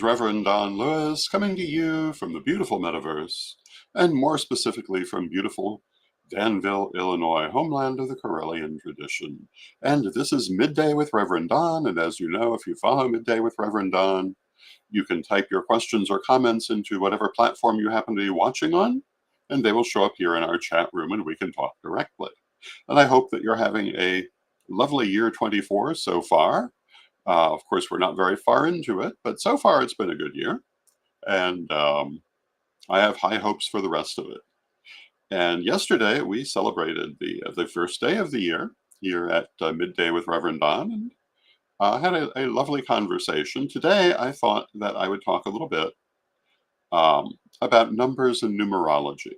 Reverend Don Lewis coming to you from the beautiful metaverse, and more specifically from beautiful Danville, Illinois, homeland of the Corellian tradition. And this is Midday with Reverend Don, and as you know, if you follow Midday with Reverend Don, you can type your questions or comments into whatever platform you happen to be watching on, and they will show up here in our chat room and we can talk directly. And I hope that you're having a lovely year 24 so far. Of course, we're not very far into it, but so far it's been a good year, and I have high hopes for the rest of it. And yesterday we celebrated the first day of the year here at Midday with Reverend Don, and had a lovely conversation. Today I thought that I would talk a little bit about numbers and numerology.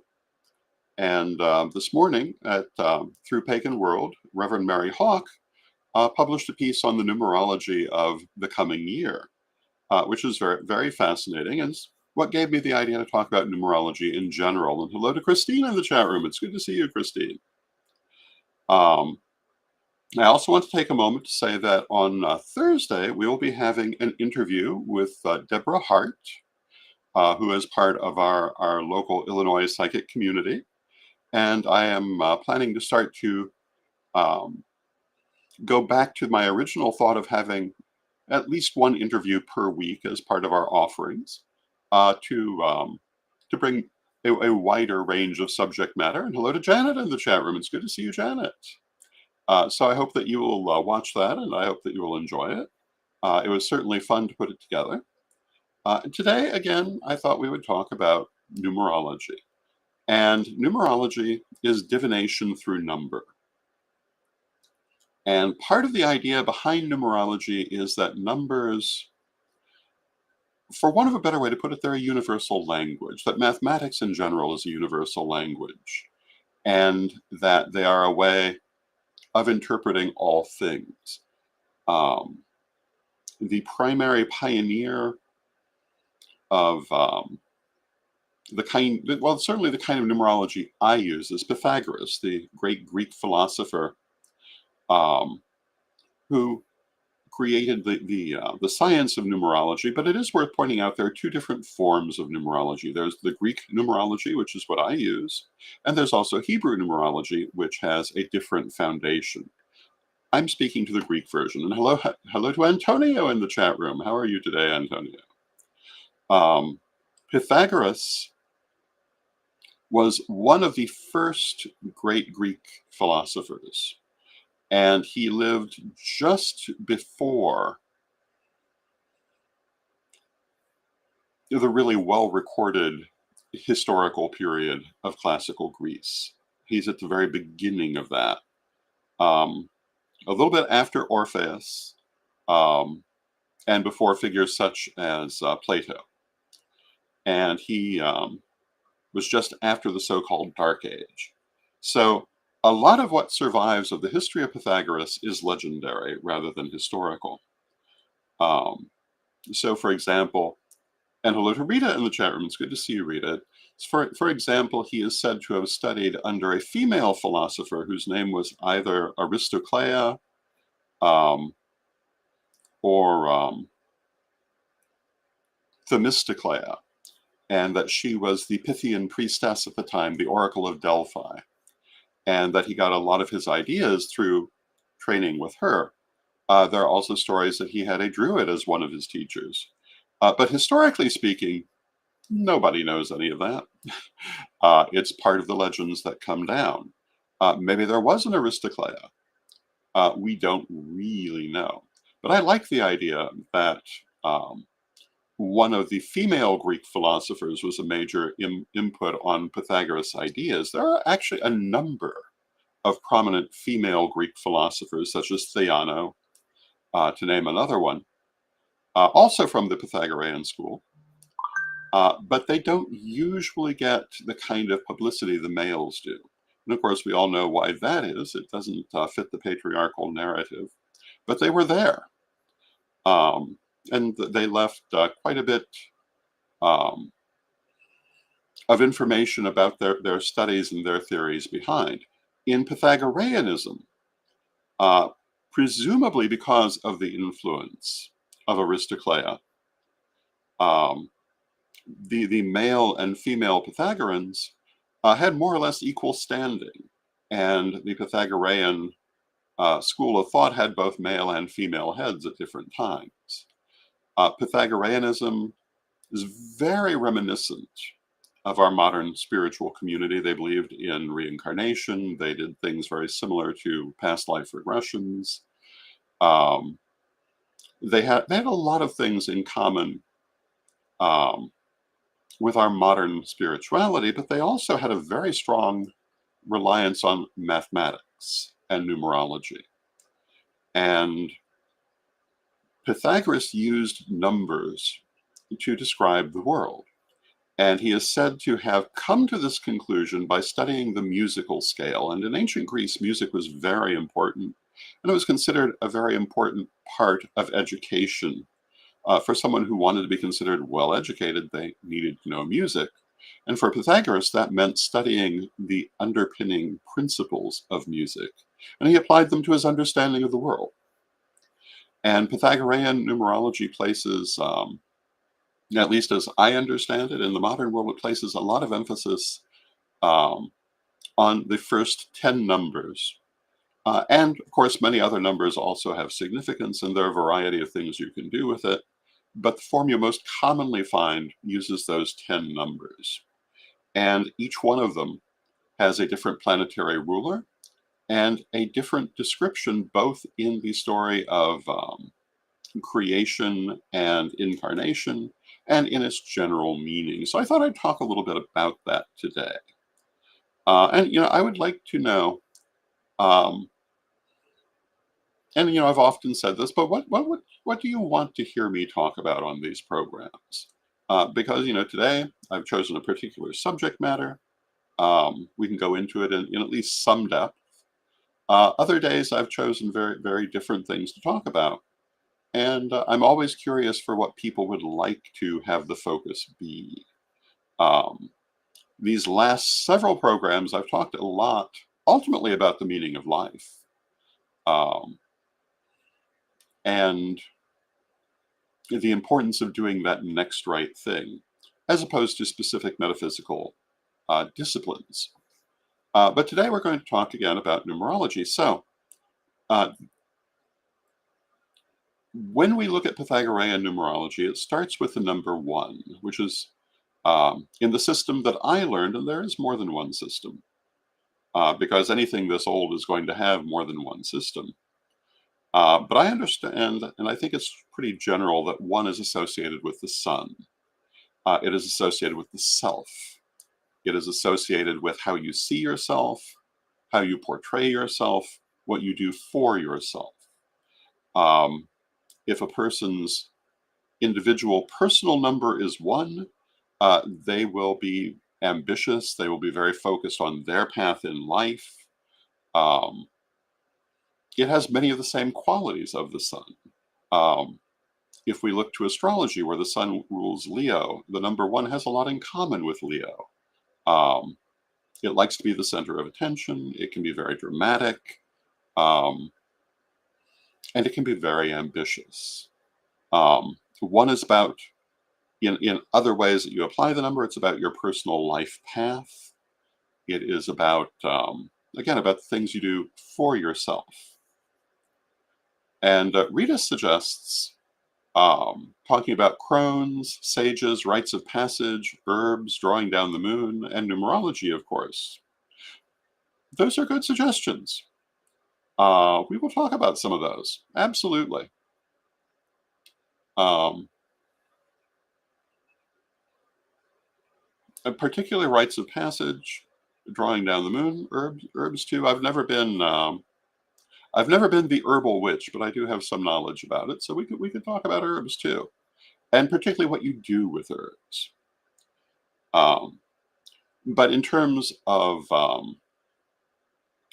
And this morning at Through Pagan World, Reverend Mary Hawk published a piece on the numerology of the coming year, which is very, very fascinating, and what gave me the idea to talk about numerology in general. And hello to Christine in the chat room. It's good to see you, Christine. Um, I also want to take a moment to say that on Thursday, we will be having an interview with Deborah Hart, who is part of our local Illinois psychic community. And I am planning to start to um, go back to my original thought of having at least one interview per week as part of our offerings, to bring a wider range of subject matter. And hello to Janet in the chat room. It's good to see you, Janet. So I hope that you will watch that, and I hope that you will enjoy it. It was certainly fun to put it together. And today, again, I thought we would talk about numerology. And numerology is divination through number. And part of the idea behind numerology is that numbers, for want of a better way to put it, they're a universal language, that mathematics in general is a universal language, and that they are a way of interpreting all things. The primary pioneer of certainly the kind of numerology I use is Pythagoras, the great Greek philosopher, um, who created the science of numerology. But it is worth pointing out there are two different forms of numerology. There's the Greek numerology, which is what I use, and there's also Hebrew numerology, which has a different foundation. I'm speaking to the Greek version. And hello to Antonio in the chat room. How are you today, Antonio? Pythagoras was one of the first great Greek philosophers, and he lived just before the really well-recorded historical period of classical Greece. He's at the very beginning of that. A little bit after Orpheus, and before figures such as Plato. And he was just after the so-called Dark Age. So a lot of what survives of the history of Pythagoras is legendary rather than historical. So for example, and hello to Rita in the chat room. It's good to see you, Rita. For example, he is said to have studied under a female philosopher whose name was either Aristoclea or Themistoclea, and that she was the Pythian priestess at the time, the Oracle of Delphi, and that he got a lot of his ideas through training with her. There are also stories that he had a druid as one of his teachers. But historically speaking, nobody knows any of that. It's part of the legends that come down. Maybe there was an Aristoclea. We don't really know. But I like the idea that one of the female Greek philosophers was a major input on Pythagoras' ideas. There are actually a number of prominent female Greek philosophers, such as Theano, to name another one, also from the Pythagorean school. But they don't usually get the kind of publicity the males do. And of course, we all know why that is. It doesn't fit the patriarchal narrative. But they were there. And they left quite a bit of information about their studies and their theories behind. In Pythagoreanism, presumably because of the influence of Aristoclea, Um, the male and female Pythagoreans had more or less equal standing, and the Pythagorean school of thought had both male and female heads at different times. Pythagoreanism is very reminiscent of our modern spiritual community. They believed in reincarnation. They did things very similar to past life regressions. Um, they had a lot of things in common um, with our modern spirituality, but they also had a very strong reliance on mathematics and numerology. And Pythagoras used numbers to describe the world. And he is said to have come to this conclusion by studying the musical scale. And in ancient Greece, music was very important, and it was considered a very important part of education. For someone who wanted to be considered well educated, they needed to know music. And for Pythagoras, that meant studying the underpinning principles of music. And he applied them to his understanding of the world. And Pythagorean numerology places, at least as I understand it, in the modern world, it places a lot of emphasis um, on the first 10 numbers. And of course, many other numbers also have significance, and there are a variety of things you can do with it. But the form you most commonly find uses those 10 numbers. And each one of them has a different planetary ruler and a different description, both in the story of creation and incarnation, and in its general meaning. So I thought I'd talk a little bit about that today. And I would like to know, um, and I've often said this, but what do you want to hear me talk about on these programs? Because today I've chosen a particular subject matter. We can go into it in at least some depth. Other days I've chosen very, very different things to talk about. And I'm always curious for what people would like to have the focus be. Um, these last several programs, I've talked a lot ultimately about the meaning of life. Um, and the importance of doing that next right thing, as opposed to specific metaphysical disciplines. But today we're going to talk again about numerology. So, uh, when we look at Pythagorean numerology, it starts with the number one, which is in the system that I learned, and there is more than one system, because anything this old is going to have more than one system. But I understand, and I think it's pretty general, that one is associated with the sun. It is associated with the self. It is associated with how you see yourself, how you portray yourself, what you do for yourself. Um, if a person's individual personal number is one, they will be ambitious. They will be very focused on their path in life. Um, it has many of the same qualities of the sun. Um, if we look to astrology, where the sun rules Leo, the number one has a lot in common with Leo. Um, it likes to be the center of attention. It can be very dramatic. Um, and it can be very ambitious. One is about, in other ways that you apply the number, it's about your personal life path. It is about, again, about the things you do for yourself. And Rita suggests talking about crones, sages, rites of passage, herbs, drawing down the moon, and numerology, of course. Those are good suggestions. We will talk about some of those. Absolutely. Um, Particularly rites of passage, drawing down the moon, herbs too. I've never been the herbal witch, but I do have some knowledge about it. So we could talk about herbs too, and particularly what you do with herbs. Um, but in terms of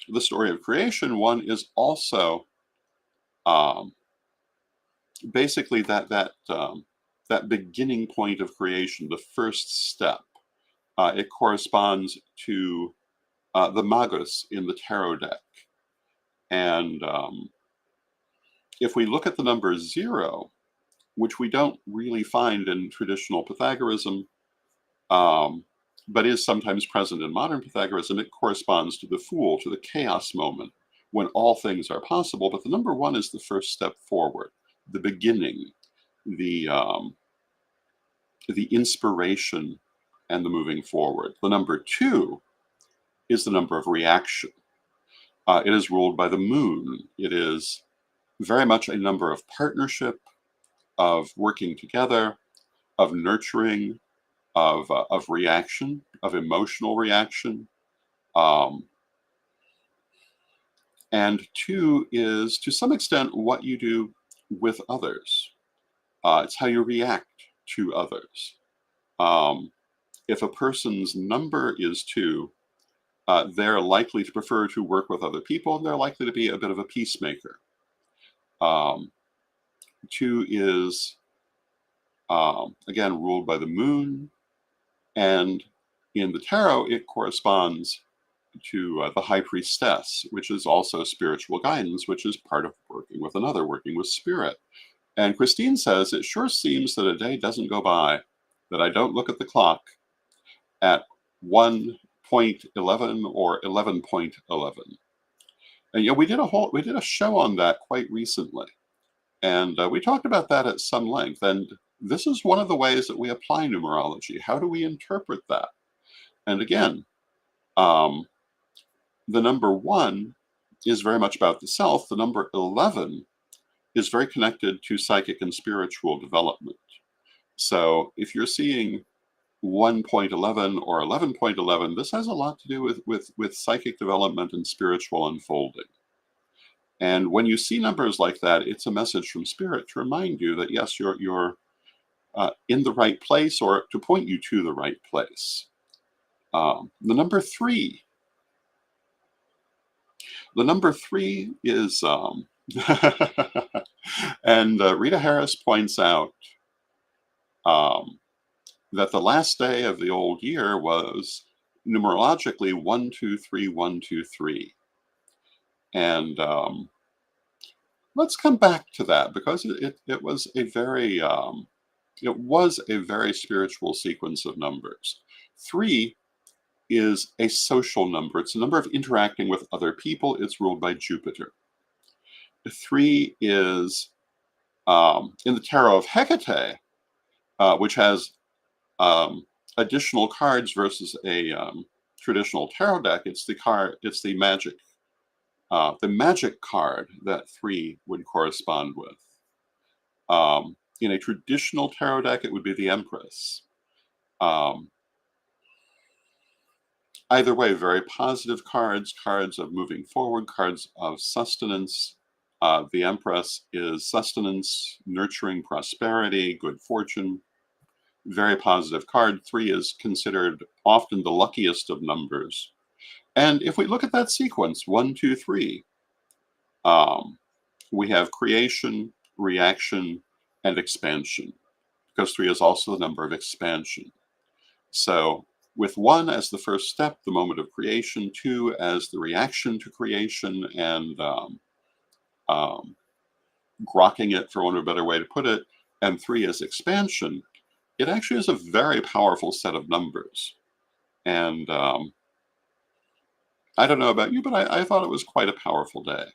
the story of creation, one is also um, basically that beginning point of creation, the first step. It corresponds to the Magus in the tarot deck. And if we look at the number zero, which we don't really find in traditional Pythagoreanism, um, but is sometimes present in modern Pythagoreanism. It corresponds to the Fool, to the chaos moment, when all things are possible. But the number one is the first step forward, the beginning, the the inspiration, and the moving forward. The number two is the number of reaction. It is ruled by the moon. It is very much a number of partnership, of working together, of nurturing, of reaction, of emotional reaction. Um, and two is, to some extent, what you do with others. It's how you react to others. Um, if a person's number is two, they're likely to prefer to work with other people, and they're likely to be a bit of a peacemaker. Um, two is, again, ruled by the moon, and in the tarot, it corresponds to the high priestess, which is also spiritual guidance, which is part of working with another, working with spirit. And Christine says, it sure seems that a day doesn't go by that I don't look at the clock at 1.11 or 11.11. And we did a show on that quite recently, and we talked about that at some length. And this is one of the ways that we apply numerology. How do we interpret that? And again, um, the number one is very much about the self. The number 11 is very connected to psychic and spiritual development. So if you're seeing 1.11 or 11.11, this has a lot to do with psychic development and spiritual unfolding. And when you see numbers like that, it's a message from spirit to remind you that yes, you're in the right place, or to point you to the right place. The number three. The number three is, and Rita Harris points out um, that the last day of the old year was numerologically 123 123, and let's come back to that, because it was a very spiritual sequence of numbers. Three is a social number. It's a number of interacting with other people. It's ruled by Jupiter. Three is, in the Tarot of Hecate, which has additional cards versus a traditional tarot deck. It's the magic card that three would correspond with. In a traditional tarot deck, it would be the Empress. Either way, very positive cards, cards of moving forward, cards of sustenance. The Empress is sustenance, nurturing, prosperity, good fortune. Very positive card. Three is considered often the luckiest of numbers. And if we look at that sequence, 1, 2, 3, we have creation, reaction, and expansion, because three is also the number of expansion. So with one as the first step, the moment of creation, two as the reaction to creation, and grokking it, for want of a better way to put it, and three as expansion, it actually is a very powerful set of numbers. And I don't know about you, but I thought it was quite a powerful day.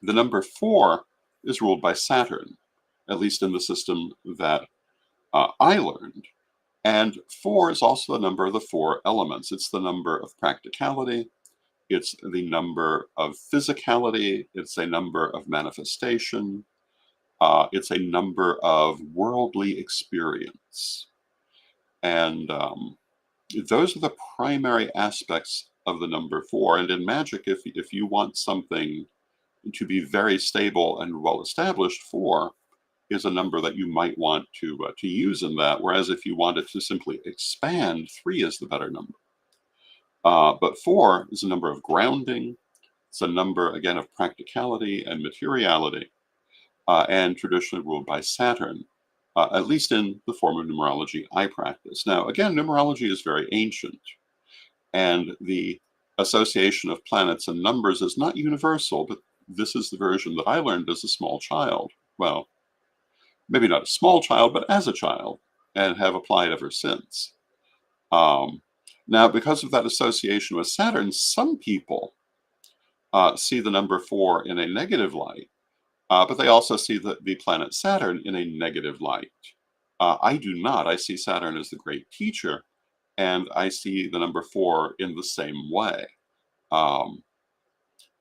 The number four is ruled by Saturn, at least in the system that I learned. And four is also the number of the four elements. It's the number of practicality. It's the number of physicality. It's a number of manifestation. It's a number of worldly experience. And those are the primary aspects of the number four. And in magic, if you want something to be very stable and well established, four is a number that you might want to use in that. Whereas if you want it to simply expand, three is the better number. But four is a number of grounding. It's a number, again, of practicality and materiality, and traditionally ruled by Saturn, at least in the form of numerology I practice. Now, again, numerology is very ancient, and the association of planets and numbers is not universal, but this is the version that I learned as a small child. Well, maybe not a small child, but as a child, and have applied ever since. Um, Now, because of that association with Saturn, some people see the number 4 in a negative light, but they also see the planet Saturn in a negative light. I do not. I see Saturn as the great teacher, and I see the number 4 in the same way. Um,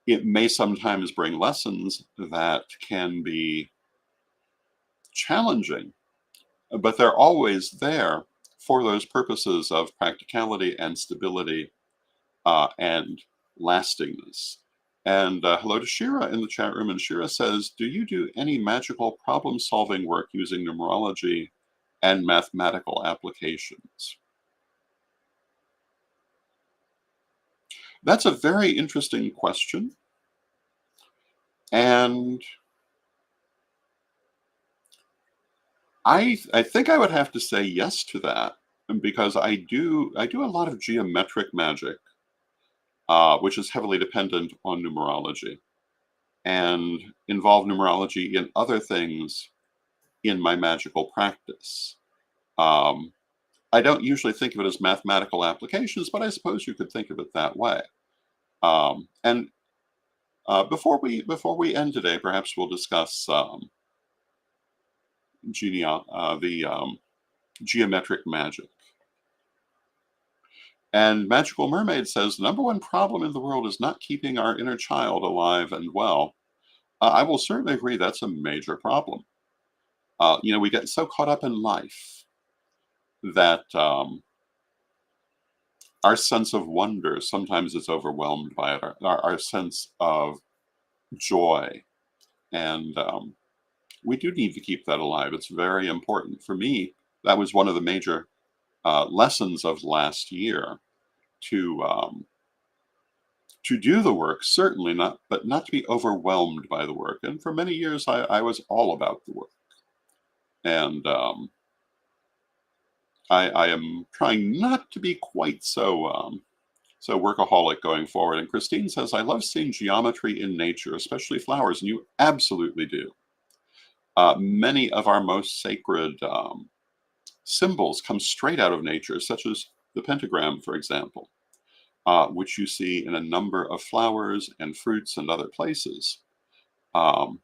it may sometimes bring lessons that can be challenging, but they're always there for those purposes of practicality and stability and lastingness. And hello to Shira in the chat room. And Shira says, do you do any magical problem solving work using numerology and mathematical applications? That's a very interesting question. And I think I would have to say yes to that because I do a lot of geometric magic, which is heavily dependent on numerology and involve numerology in other things in my magical practice. Um, I don't usually think of it as mathematical applications, but I suppose you could think of it that way. And before we end today, perhaps we'll discuss the geometric magic. And Magical Mermaid says the number one problem in the world is not keeping our inner child alive and well. I will certainly agree that's a major problem. We get so caught up in life that our sense of wonder sometimes is overwhelmed by it. Our sense of joy, and we do need to keep that alive. It's very important for me. That was one of the major lessons of last year to to do the work, certainly not, but not to be overwhelmed by the work. And for many years, I was all about the work, and I am trying not to be quite so workaholic going forward. And Christine says, I love seeing geometry in nature, especially flowers. And you absolutely do. Many of our most sacred symbols come straight out of nature, such as the pentagram, for example, which you see in a number of flowers and fruits and other places. Um,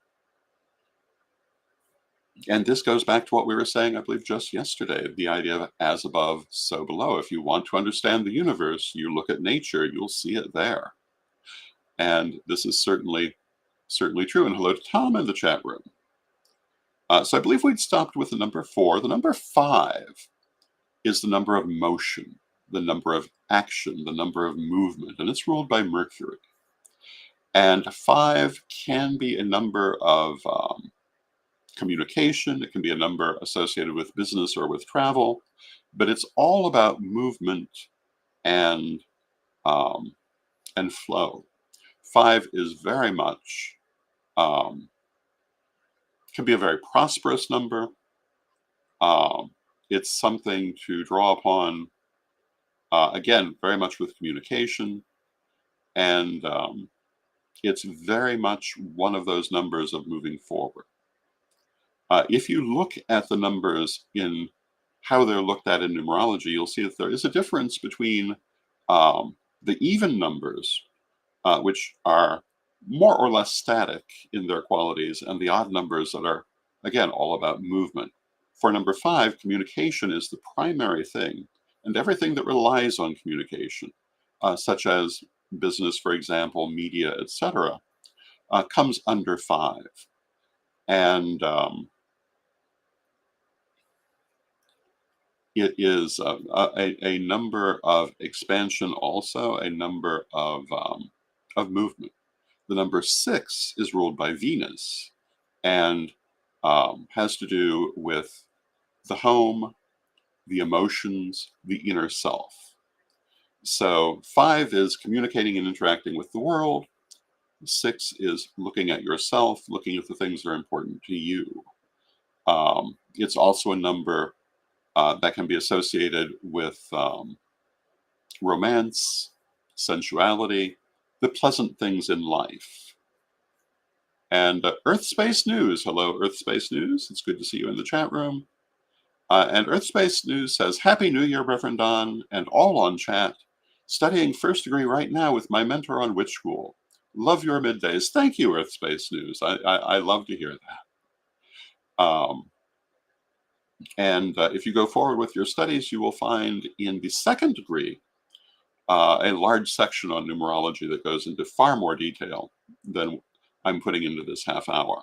and this goes back to what we were saying, I believe, just yesterday, the idea of as above, so below. If you want to understand the universe, you look at nature, you'll see it there. And this is certainly true. And hello to Tom in the chat room. So I believe we'd stopped with the number 4. The number 5 is the number of motion, the number of action, the number of movement, and it's ruled by Mercury. And 5 can be a number of communication. It can be a number associated with business or with travel, but it's all about movement and um, and flow. 5 is very much can be a very prosperous number. Um, it's something to draw upon, again, very much with communication. And it's very much one of those numbers of moving forward. If you look at the numbers in how they're looked at in numerology, you'll see that there is a difference between the even numbers, which are more or less static in their qualities, and the odd numbers that are, again, all about movement. For number 5, communication is the primary thing, and everything that relies on communication, such as business, for example, media, etc., comes under 5. And it is a number of expansion, also a number of movement. The number 6 is ruled by Venus and has to do with the home, the emotions, the inner self. So 5 is communicating and interacting with the world. 6 is looking at yourself, looking at the things that are important to you. It's also a number that can be associated with romance, sensuality, the pleasant things in life. And Earth Space News. Hello, Earth Space News. It's good to see you in the chat room. And Earth Space News says, Happy New Year, Reverend Don, and all on chat. Studying first degree right now with my mentor on Witch School. Love your middays. Thank you, Earth Space News. I love to hear that. And if you go forward with your studies, you will find in the second degree a large section on numerology that goes into far more detail than I'm putting into this half hour.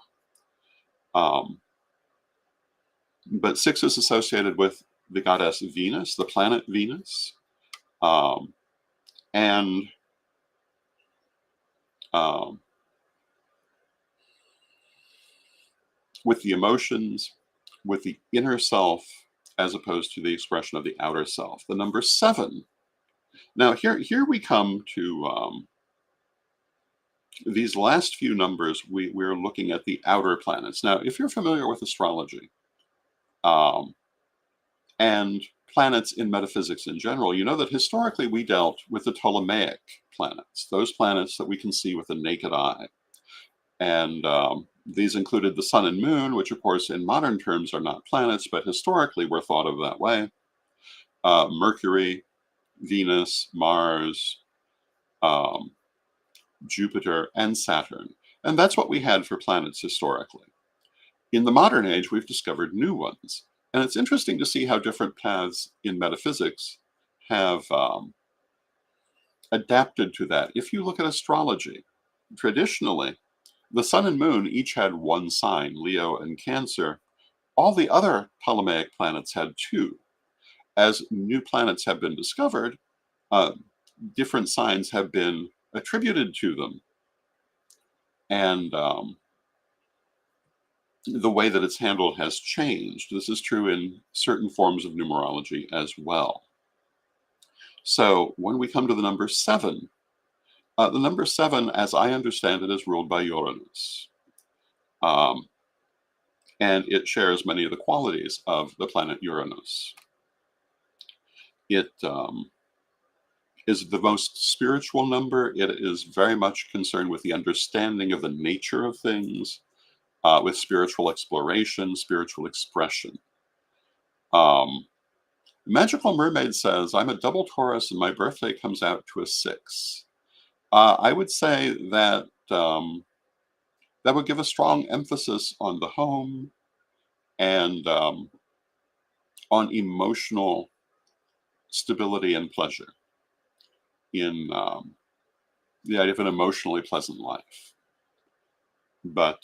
But 6 is associated with the goddess Venus, the planet Venus, and with the emotions, with the inner self, as opposed to the expression of the outer self. The number 7. Now, here we come to these last few numbers. We're looking at the outer planets. Now, if you're familiar with astrology and planets in metaphysics in general, you know that historically we dealt with the Ptolemaic planets, those planets that we can see with the naked eye. And these included the sun and moon, which of course in modern terms are not planets, but historically were thought of that way. Mercury, Venus, Mars, Jupiter, and Saturn. And that's what we had for planets historically. In the modern age, we've discovered new ones. And it's interesting to see how different paths in metaphysics have adapted to that. If you look at astrology, traditionally, the sun and moon each had one sign, Leo and Cancer. All the other Ptolemaic planets had 2. As new planets have been discovered, different signs have been attributed to them. And the way that it's handled has changed. This is true in certain forms of numerology as well. So when we come to the number 7, the number 7, as I understand it, is ruled by Uranus. And it shares many of the qualities of the planet Uranus. It is the most spiritual number. It is very much concerned with the understanding of the nature of things, with spiritual exploration, spiritual expression. Magical Mermaid says, I'm a double Taurus and my birthday comes out to a 6. I would say that that would give a strong emphasis on the home and on emotional stability and pleasure in the idea of an emotionally pleasant life. But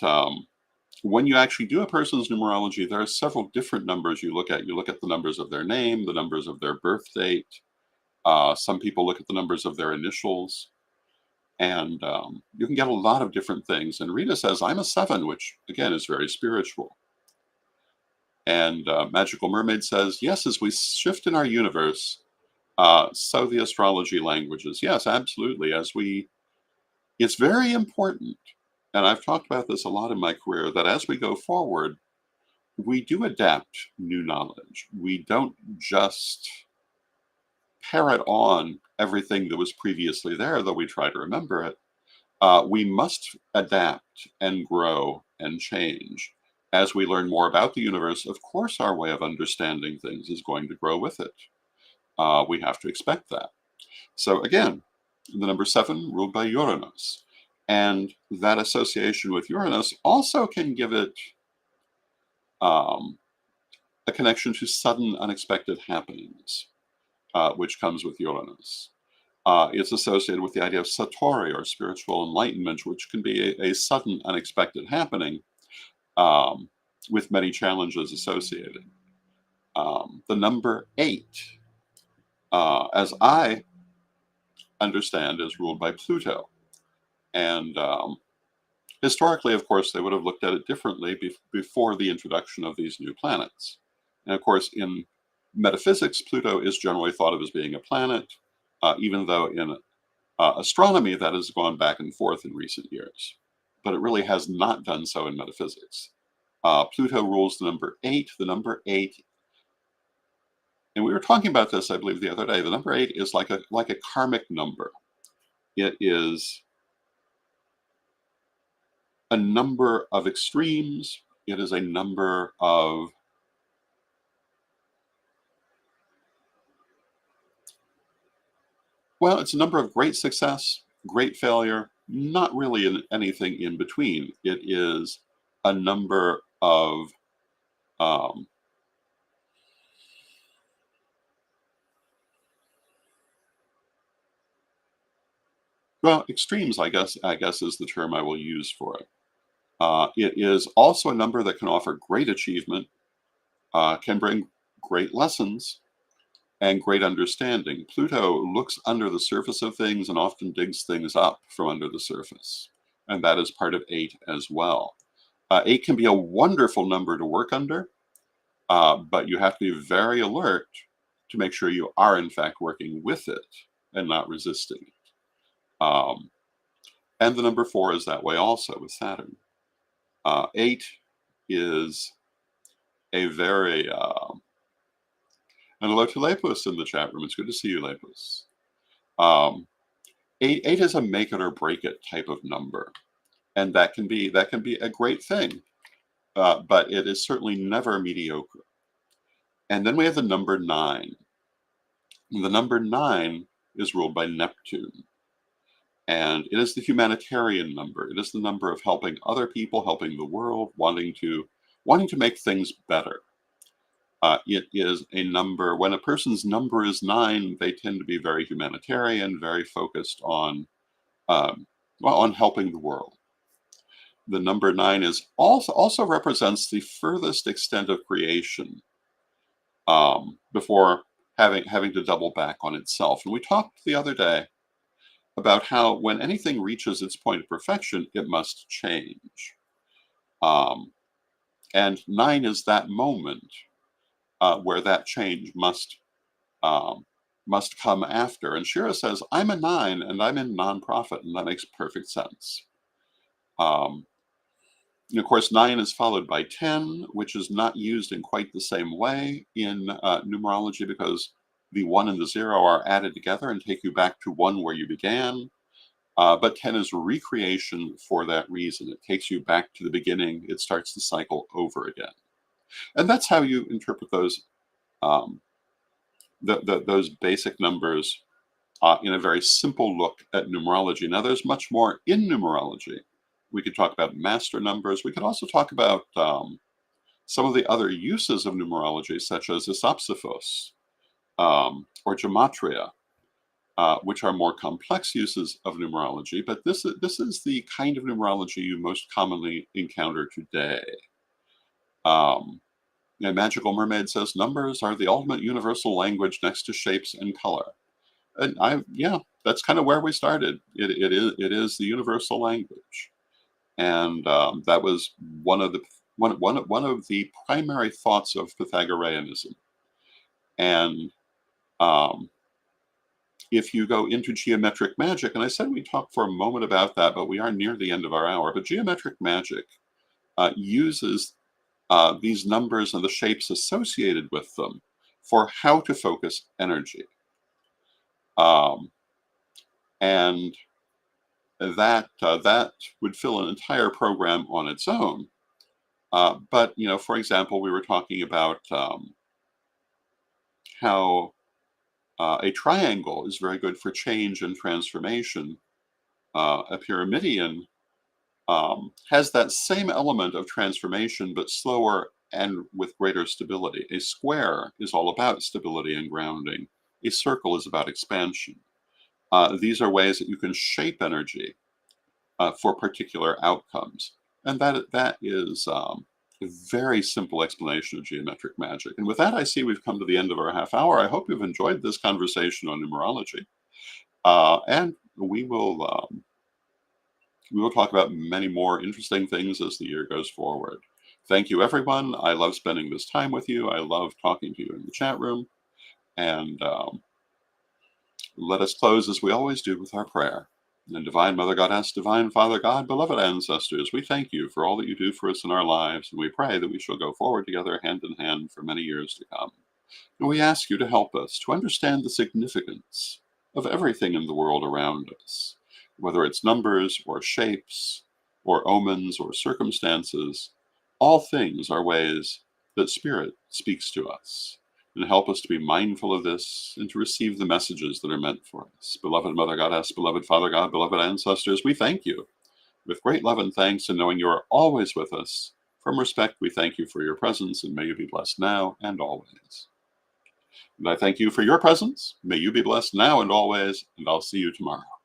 when you actually do a person's numerology, there are several different numbers you look at. You look at the numbers of their name, the numbers of their birth date. Some people look at the numbers of their initials. And you can get a lot of different things. And Rita says, I'm a 7, which again is very spiritual. And Magical Mermaid says, yes, as we shift in our universe, so the astrology languages. Yes, absolutely. It's very important, and I've talked about this a lot in my career, that as we go forward, we do adapt new knowledge. We don't just parrot on everything that was previously there, though we try to remember it. We must adapt and grow and change. As we learn more about the universe, of course, our way of understanding things is going to grow with it. We have to expect that. So again, the number 7 ruled by Uranus. And that association with Uranus also can give it a connection to sudden unexpected happenings, which comes with Uranus. It's associated with the idea of satori, or spiritual enlightenment, which can be a sudden unexpected happening with many challenges associated. The number 8, as I understand, is ruled by Pluto. And historically, of course, they would have looked at it differently before the introduction of these new planets. And of course, in metaphysics, Pluto is generally thought of as being a planet, even though in astronomy that has gone back and forth in recent years. But it really has not done so in metaphysics. Pluto rules the number 8. The number 8, and we were talking about this, I believe, the other day. The number 8 is like a karmic number. It is a number of extremes. It is a number of it's a number of great success, great failure, not really anything in between. It is a number of um, extremes. I guess is the term I will use for it. It is also a number that can offer great achievement, can bring great lessons, and great understanding. Pluto looks under the surface of things and often digs things up from under the surface. And that is part of 8 as well. 8 can be a wonderful number to work under, but you have to be very alert to make sure you are, in fact, working with it and not resisting it. And the number 4 is that way also with Saturn. 8 is a very, and hello to Lepus in the chat room. It's good to see you, Lepus. Um, 8 is a make it or break it type of number. And that can be a great thing, but it is certainly never mediocre. And then we have the number 9. The number 9 is ruled by Neptune. And it is the humanitarian number. It is the number of helping other people, helping the world, wanting to make things better. It is a number, when a person's number is 9, they tend to be very humanitarian, very focused on helping the world. The number 9 is also represents the furthest extent of creation, before having to double back on itself. And we talked the other day about how when anything reaches its point of perfection, it must change. And 9 is that moment where that change must come after. And Shira says, I'm a 9 and I'm in nonprofit, and that makes perfect sense. And of course, 9 is followed by 10, which is not used in quite the same way in numerology, because the 1 and the 0 are added together and take you back to 1 where you began. But 10 is recreation for that reason. It takes you back to the beginning. It starts the cycle over again. And that's how you interpret those those basic numbers in a very simple look at numerology. Now, there's much more in numerology. We could talk about master numbers. We could also talk about some of the other uses of numerology, such as isopsiphos or gematria, which are more complex uses of numerology. But this is the kind of numerology you most commonly encounter today. And Magical Mermaid says numbers are the ultimate universal language next to shapes and color. And that's kind of where we started. It is the universal language. And that was one of the primary thoughts of Pythagoreanism. And if you go into geometric magic, and I said we talk for a moment about that, but we are near the end of our hour. But geometric magic uses these numbers and the shapes associated with them for how to focus energy. And that would fill an entire program on its own. But, for example, we were talking about how a triangle is very good for change and transformation. A pyramidion has that same element of transformation, but slower and with greater stability. A square is all about stability and grounding. A circle is about expansion. These are ways that you can shape energy for particular outcomes. And that is a very simple explanation of geometric magic. And with that, I see we've come to the end of our half hour. I hope you've enjoyed this conversation on numerology. And we will talk about many more interesting things as the year goes forward. Thank you, everyone. I love spending this time with you. I love talking to you in the chat room. And let us close, as we always do, with our prayer. And Divine Mother Goddess, Divine Father God, beloved ancestors, we thank you for all that you do for us in our lives, and we pray that we shall go forward together hand in hand for many years to come. And we ask you to help us to understand the significance of everything in the world around us, whether it's numbers or shapes or omens or circumstances, all things are ways that Spirit speaks to us. And help us to be mindful of this and to receive the messages that are meant for us. Beloved Mother Goddess, beloved Father God, beloved ancestors, we thank you. With great love and thanks, and knowing you are always with us, from respect, we thank you for your presence, and may you be blessed now and always. And I thank you for your presence. May you be blessed now and always, and I'll see you tomorrow.